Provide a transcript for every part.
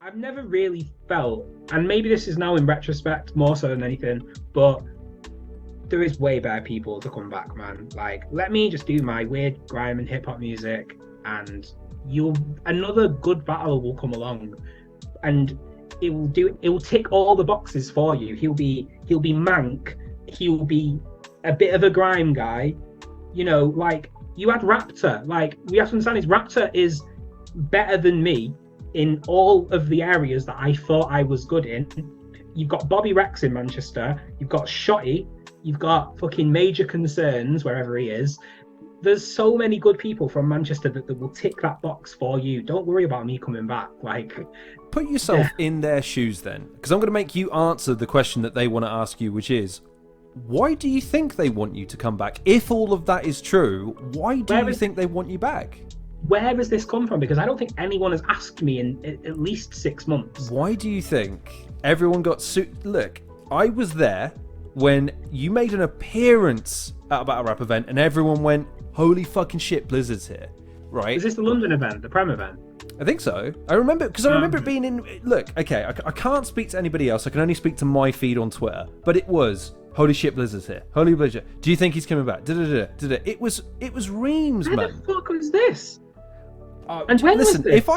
I've never really felt, and maybe this is now in retrospect more so than anything, but there is way better people to come back, man. Like, let me just do my weird grime and hip hop music, and you'll another good battle will come along, and it will tick all the boxes for you. He'll be mank, he'll be a bit of a grime guy, you know, like you had Raptor. Like, we have to understand is Raptor is better than me in all of the areas that I thought I was good in. You've got Bobby Rex in Manchester, you've got Shotty, you've got fucking Major Concerns wherever he is. There's so many good people from Manchester that will tick that box for you. Don't worry about me coming back. Like, put yourself in their shoes then, because I'm going to make you answer the question that they want to ask you, which is, why do you think they want you to come back? If all of that is true, why do you think they want you back? Where has this come from? Because I don't think anyone has asked me in at least 6 months. Why do you think everyone got Look, I was there when you made an appearance at a battle rap event and everyone went, holy fucking shit, Blizzard's here, right? Is this the London event, the Prem event? I think so. I remember, because I remember it being in... Look, okay, I can't speak to anybody else. I can only speak to my feed on Twitter. But it was, holy shit, Blizzard's here. Holy Blizzard. Do you think he's coming back? It was reams, man. Where the fuck was this? And when listen, was this? if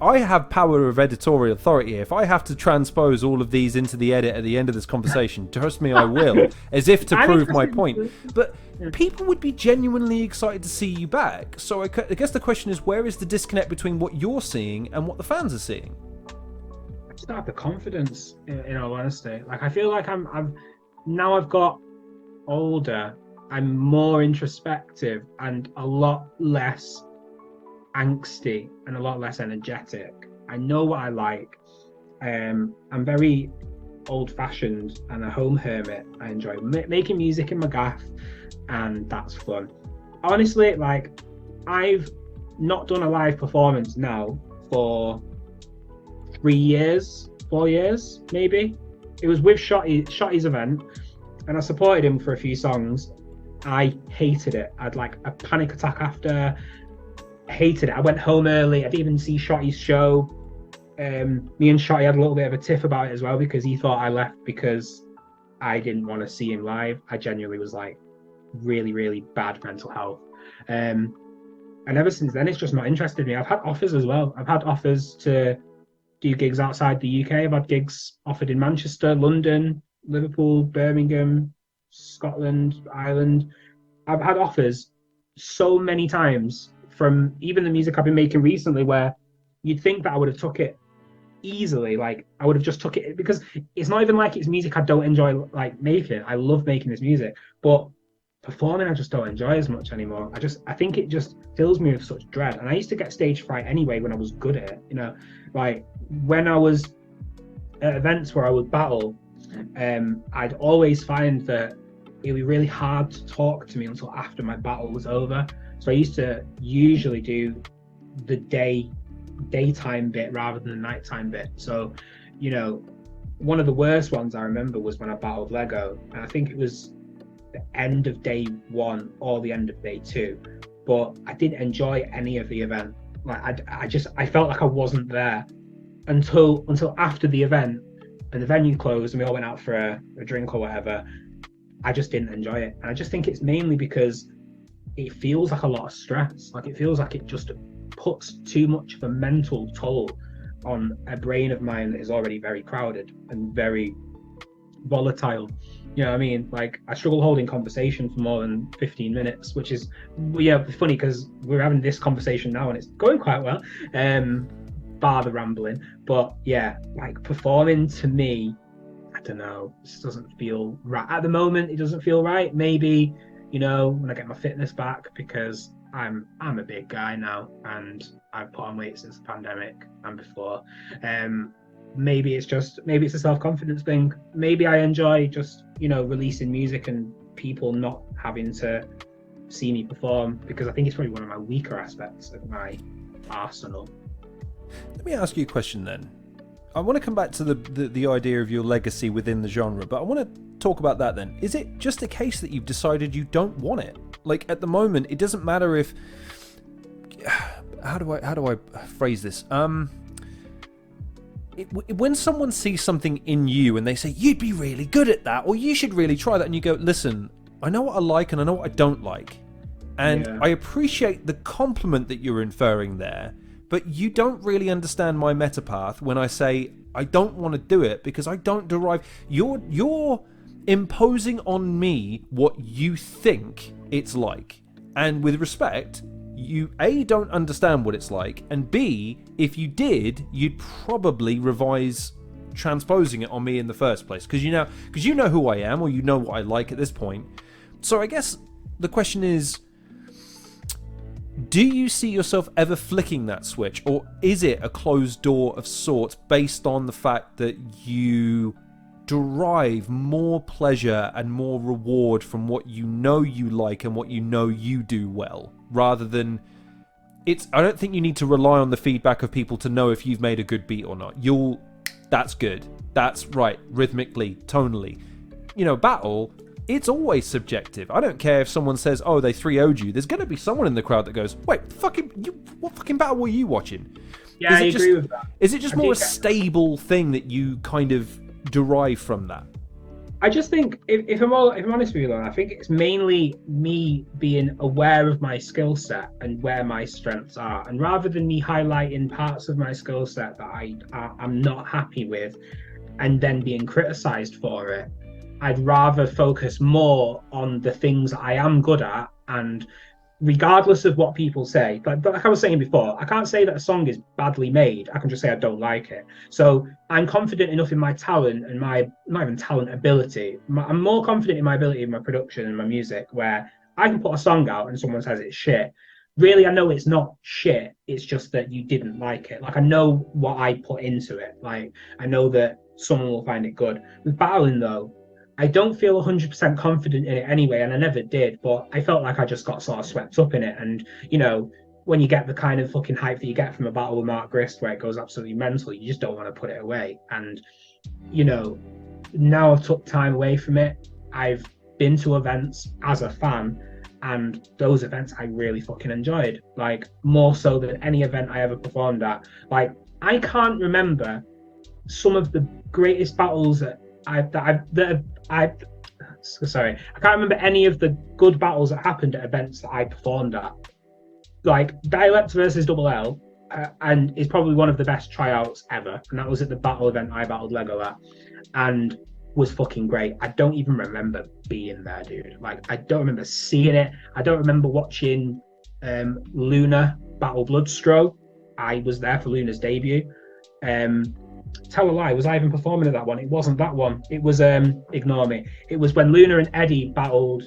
I have power of editorial authority here. If I have to transpose all of these into the edit at the end of this conversation, trust me, I will, as if to prove my point. But people would be genuinely excited to see you back. So I guess the question is, where is the disconnect between what you're seeing and what the fans are seeing? I just don't have the confidence, in all honesty. Like, I feel like now I've got older, I'm more introspective and a lot less angsty and a lot less energetic. I know what I like. I'm very old-fashioned and a home hermit. I enjoy making music in my gaff, and that's fun. Honestly, like, I've not done a live performance now for 3 years, 4 years, maybe. It was with Shotty's event, and I supported him for a few songs. I hated it. I had like a panic attack after. Hated it. I went home early. I didn't even see Shotty's show. Me and Shotty had a little bit of a tiff about it as well, because he thought I left because I didn't want to see him live. I genuinely was like really, really bad mental health. And ever since then, it's just not interested me. I've had offers as well. I've had offers to do gigs outside the UK. I've had gigs offered in Manchester, London, Liverpool, Birmingham, Scotland, Ireland. I've had offers so many times from even the music I've been making recently, where you'd think that I would have took it easily. Like, I would have just took it, because it's not even like it's music I don't enjoy like making. I love making this music, but performing I just don't enjoy as much anymore. I think it just fills me with such dread. And I used to get stage fright anyway when I was good at it, you know, like when I was at events where I would battle, I'd always find that it would be really hard to talk to me until after my battle was over. So I used to usually do the daytime bit rather than the nighttime bit. So, you know, one of the worst ones I remember was when I battled Lego, and I think it was the end of day 1 or the end of day 2. But I didn't enjoy any of the event. Like, I felt like I wasn't there until after the event, and the venue closed and we all went out for a drink or whatever. I just didn't enjoy it. And I just think it's mainly because it feels like a lot of stress. Like, it feels like it just puts too much of a mental toll on a brain of mine that is already very crowded and very volatile. You know what I mean? Like, I struggle holding conversation for more than 15 minutes, which is, yeah, funny because we're having this conversation now and it's going quite well, bar the rambling. But yeah, like, performing to me, I don't know, this doesn't feel right. At the moment, it doesn't feel right. Maybe, you know, when I get my fitness back, because I'm a big guy now and I've put on weight since the pandemic and before. Maybe it's a self-confidence thing. Maybe I enjoy just, you know, releasing music and people not having to see me perform, because I think it's probably one of my weaker aspects of my arsenal. Let me ask you a question then. I want to come back to the idea of your legacy within the genre, but I want to talk about that then. Is it just a case that you've decided you don't want it? Like at the moment, it doesn't matter if how do I phrase this? When someone sees something in you and they say you'd be really good at that, or you should really try that, and you go, listen, I know what I like and I know what I don't like, and I appreciate the compliment that you're inferring there, but you don't really understand my metapath when I say I don't want to do it because I don't derive. You're imposing on me what you think it's like, and with respect, you A, don't understand what it's like, and B, if you did, you'd probably revise transposing it on me in the first place, because you know who I am, or you know what I like at this point. So I guess the question is, do you see yourself ever flicking that switch, or is it a closed door of sorts based on the fact that you derive more pleasure and more reward from what you know you like and what you know you do well, rather than I don't think you need to rely on the feedback of people to know if you've made a good beat or not. That's good, that's right, rhythmically, tonally. Battle, it's always subjective. I don't care if someone says, oh, they 3-0'd you. There's going to be someone in the crowd that goes, wait, what fucking battle were you watching? Yeah, I agree with that. Is it just more a stable thing that you kind of derive from that? I just think, if I'm honest with you, though, I think it's mainly me being aware of my skill set and where my strengths are, and rather than me highlighting parts of my skill set that I'm not happy with, and then being criticised for it, I'd rather focus more on the things I am good at, and regardless of what people say, but like I was saying before, I can't say that a song is badly made. I can just say I don't like it. So I'm confident enough in my talent and my, not even talent, ability. I'm more confident in my ability in my production and my music, where I can put a song out and someone says it's shit. Really, I know it's not shit. It's just that you didn't like it. Like, I know what I put into it. Like, I know that someone will find it good. With battling, though, I don't feel 100% confident in it anyway, and I never did, but I felt like I just got sort of swept up in it. And, when you get the kind of fucking hype that you get from a battle with Mark Grist where it goes absolutely mental, you just don't want to put it away. And, now I've took time away from it. I've been to events as a fan, and those events I really fucking enjoyed, like, more so than any event I ever performed at. Like, I can't remember some of the greatest battles I can't remember any of the good battles that happened at events that I performed at. Like, Dialect versus Double L, and is probably one of the best tryouts ever, and that was at the battle event I battled Lego at, and was fucking great. I don't even remember being there, dude. Like, I don't remember seeing it. I don't remember watching Luna battle Bloodstro. I was there for Luna's debut. Tell a lie, was I even performing at that one? It wasn't that one. It was ignore me. It was when Luna and Eddie battled.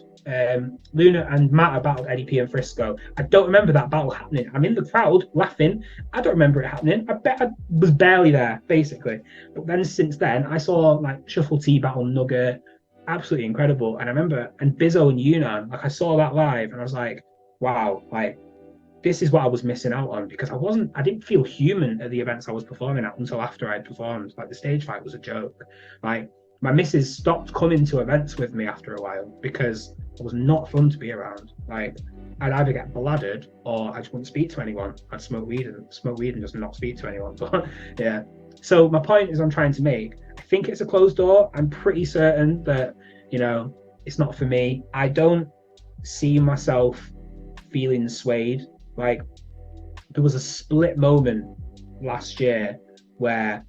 Luna and Matta battled Eddie P and Frisco. I don't remember that battle happening. I'm in the crowd laughing. I don't remember it happening. I bet I was barely there, basically. But then since then, I saw like Shuffle T battle Nugget. Absolutely incredible. And I remember, and Bizzo and Yunnan, like, I saw that live and I was like, wow, like, this is what I was missing out on, because I didn't feel human at the events I was performing at until after I'd performed. Like, the stage fight was a joke. Like, my missus stopped coming to events with me after a while because it was not fun to be around. Like, I'd either get bladdered or I just wouldn't speak to anyone. I'd smoke weed and just not speak to anyone. But yeah. So my point is I'm trying to make, I think it's a closed door. I'm pretty certain that, it's not for me. I don't see myself feeling swayed. Like, there was a split moment last year where,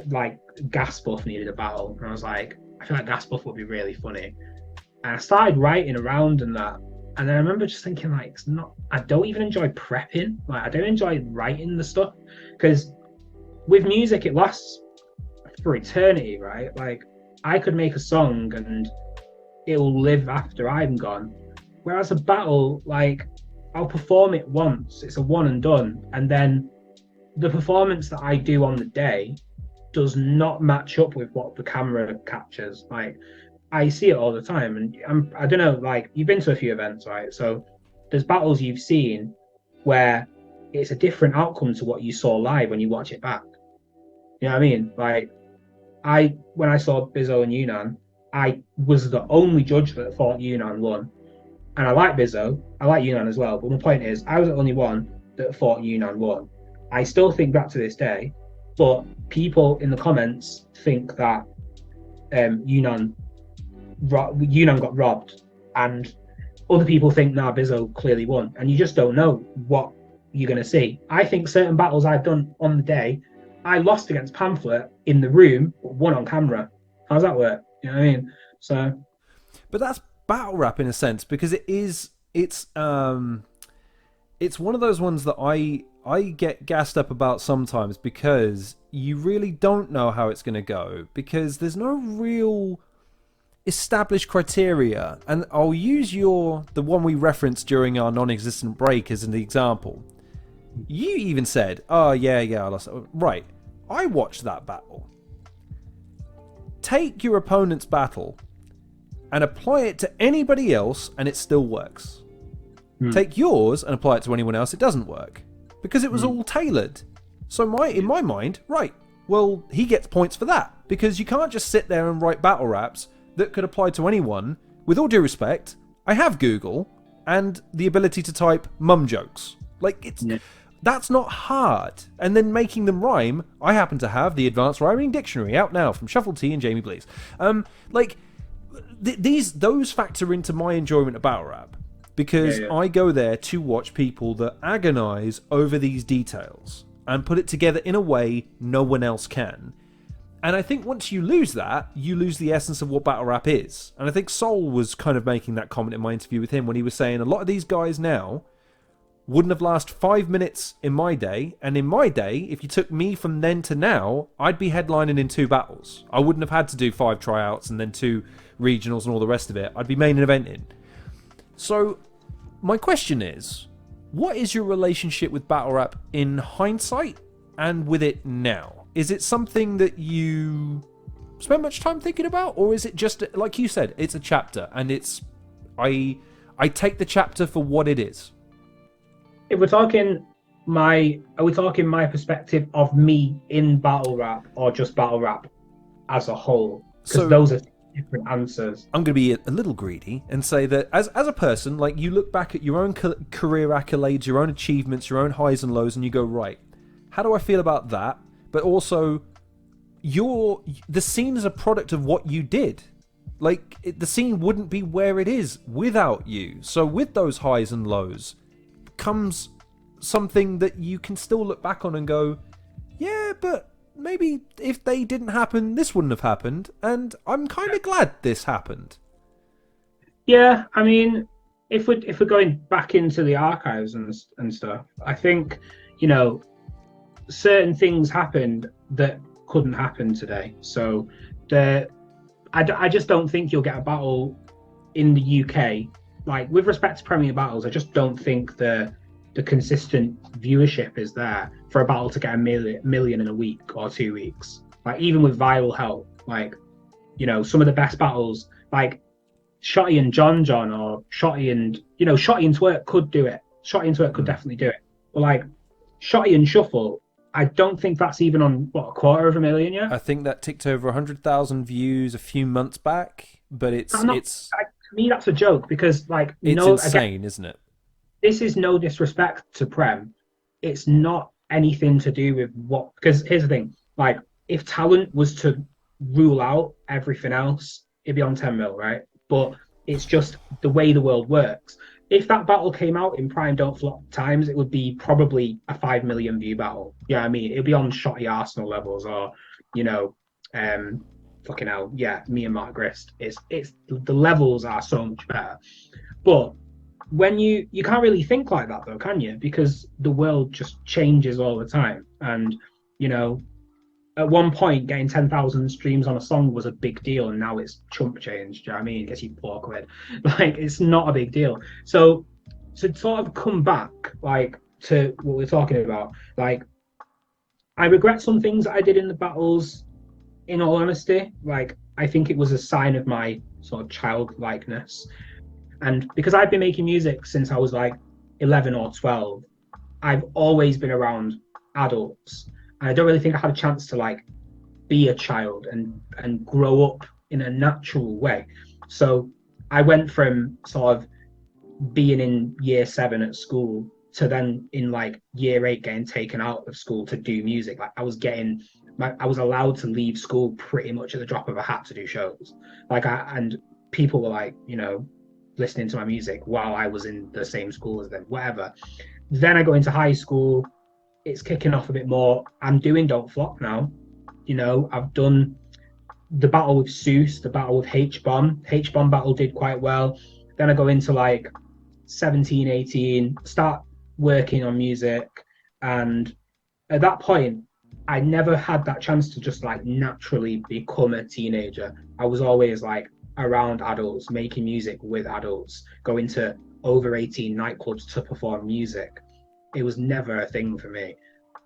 like, Gaspuff needed a battle, and I was like, I feel like Gaspuff would be really funny. And I started writing around and that, and then I remember just thinking, like, I don't even enjoy prepping. Like, I don't enjoy writing the stuff, because with music it lasts for eternity, right? Like, I could make a song and it'll live after I'm gone, whereas a battle, like, I'll perform it once, it's a one and done, and then the performance that I do on the day does not match up with what the camera captures. Like, I see it all the time, and I don't know, like, you've been to a few events, right? So there's battles you've seen where it's a different outcome to what you saw live when you watch it back. You know what I mean? Like, when I saw Bizzo and Yunnan, I was the only judge that thought Yunnan won. And I like Bizzo, I like Yunnan as well. But my point is, I was the only one that thought Yunnan won. I still think that to this day, but people in the comments think that Yunnan got robbed, and other people think Bizzo clearly won, and you just don't know what you're going to see. I think certain battles I've done on the day, I lost against Pamphlet in the room, but won on camera. How does that work? You know what I mean? So, but that's battle rap in a sense, because it's one of those ones that I get gassed up about sometimes, because you really don't know how it's going to go, because there's no real established criteria. And I'll use the one we referenced during our non-existent break as an example. You even said, oh yeah, I lost. Right, I watched that battle. Take your opponent's battle and apply it to anybody else and it still works. Take yours and apply it to anyone else, it doesn't work, because it was all tailored. So in my mind, right, well, he gets points for that, because you can't just sit there and write battle raps that could apply to anyone. With all due respect, I have Google and the ability to type mum jokes. Like, that's not hard. And then making them rhyme, I happen to have the Advanced Rhyming Dictionary out now from Shuffle T and Jamie Blees. Those factor into my enjoyment of battle rap, because I go there to watch people that agonize over these details and put it together in a way no one else can. And I think once you lose that, you lose the essence of what battle rap is. And I think Soul was kind of making that comment in my interview with him when he was saying a lot of these guys now wouldn't have lasted 5 minutes in my day. And in my day, if you took me from then to now, I'd be headlining in 2 battles. I wouldn't have had to do 5 tryouts and then 2 regionals and all the rest of it. I'd be main eventing. So my question is, what is your relationship with battle rap in hindsight and with it now? Is it something that you spend much time thinking about, or is it just, like you said, it's a chapter, and I take the chapter for what it is? If we're talking are we talking my perspective of me in battle rap, or just battle rap as a whole? Because those are different answers. I'm going to be a little greedy and say that as a person, like, you look back at your own career accolades, your own achievements, your own highs and lows, and you go, right, how do I feel about that? But also, the scene is a product of what you did. Like, the scene wouldn't be where it is without you. So with those highs and lows comes something that you can still look back on and go, yeah, but maybe if they didn't happen, this wouldn't have happened. And I'm kind of glad this happened. Yeah, I mean, if we're going back into the archives and stuff, I think, certain things happened that couldn't happen today. So I just don't think you'll get a battle in the UK, like, with respect to Premier Battles. I just don't think the consistent viewership is there for a battle to get a million in a week or 2 weeks. Like, even with viral help, like, some of the best battles, like Shotty and John, or Shotty and Shotty and Twerk could do it. Shotty and Twerk could definitely do it. But like Shotty and Shuffle, I don't think that's even on, a quarter of a million yet? I think that ticked over 100,000 views a few months back, but it's to me, that's a joke, because, like, it's insane, again, isn't it? This is no disrespect to Prem. It's not anything to do with because here's the thing, like, if talent was to rule out everything else, it'd be on 10 mil, right? But it's just the way the world works. If that battle came out in prime Don't Flop times, it would be probably a 5 million view battle. Yeah, I mean, it'd be on Shotty Arsenal levels, or, fucking hell, yeah, me and Mark Grist. It's the levels are so much better. But when you can't really think like that, though, can you? Because the world just changes all the time. And, at one point, getting 10,000 streams on a song was a big deal, and now it's chump change. Do you know what I mean? Gets you £4. Like, it's not a big deal. So to sort of come back, like, to what we're talking about, like, I regret some things that I did in the battles, in all honesty. Like, I think it was a sign of my sort of childlikeness. And because I've been making music since I was like 11 or 12, I've always been around adults. And I don't really think I had a chance to, like, be a child and grow up in a natural way. So I went from sort of, being in year 7 at school to then in like year 8 getting taken out of school to do music. Like I was allowed to leave school pretty much at the drop of a hat to do shows. And people were like, listening to my music while I was in the same school as them, whatever. Then I go into high school, it's kicking off a bit more. I'm doing Don't Flop now. I've done the battle with Seuss, the battle with H-Bomb. H-Bomb battle did quite well. Then I go into like 17, 18, start working on music. And at that point, I never had that chance to just like naturally become a teenager. I was always like around adults, making music with adults, going to over 18 nightclubs to perform music. It was never a thing for me.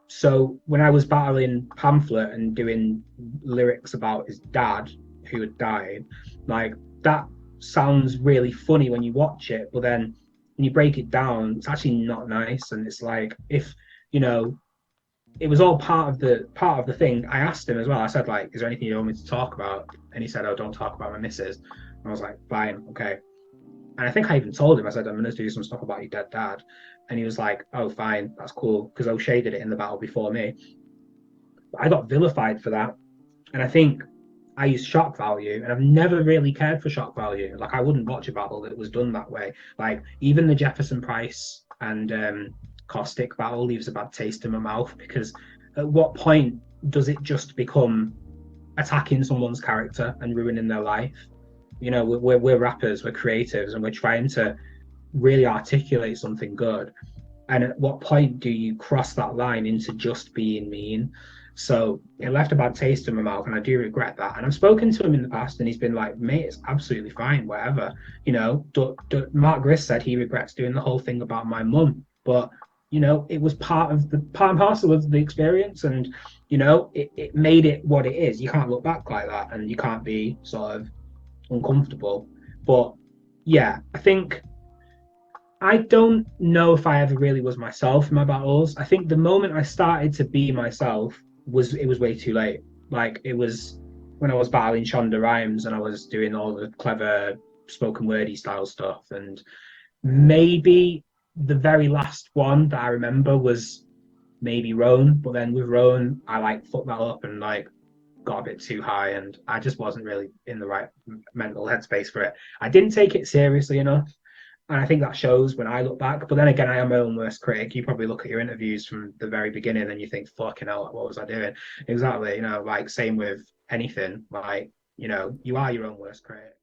So when I was battling Pamphlet and doing lyrics about his dad who had died, like that sounds really funny when you watch it, but then when you break it down, it's actually not nice. And it's like if you know, it was all part of the thing. I asked him as well. I said like, "Is there anything you want me to talk about?" And he said, "Oh, don't talk about my missus." And I was like, "Fine, okay." And I think I even told him, I said, I'm going to do some stuff about your dead dad. And he was like, oh, fine, that's cool. Because O'Shea did it in the battle before me. But I got vilified for that. And I think I used shock value. And I've never really cared for shock value. Like, I wouldn't watch a battle that was done that way. Like, even the Jefferson Price and Caustic battle leaves a bad taste in my mouth. Because at what point does it just become attacking someone's character and ruining their life? We're rappers, we're creatives, and we're trying to really articulate something good. And at what point do you cross that line into just being mean? So it left a bad taste in my mouth, and I do regret that. And I've spoken to him in the past, and he's been like, "Mate, it's absolutely fine, whatever." Mark Griss said he regrets doing the whole thing about my mum, but it was part and parcel of the experience, and it made it what it is. You can't look back like that, and you can't be sort of uncomfortable. But yeah, I think I don't know if I ever really was myself in my battles. I think the moment I started to be myself was way too late. Like it was when I was battling Shonda Rhimes and I was doing all the clever spoken wordy style stuff. And maybe the very last one that I remember was maybe Roan. But then with Roan, I like fucked that up and like got a bit too high, and I just wasn't really in the right mental headspace for it. I didn't take it seriously enough, and I think that shows when I look back. But then again, I am my own worst critic. You probably look at your interviews from the very beginning and you think, "Fucking hell, what was I doing?" Exactly. Like same with anything. Like you are your own worst critic.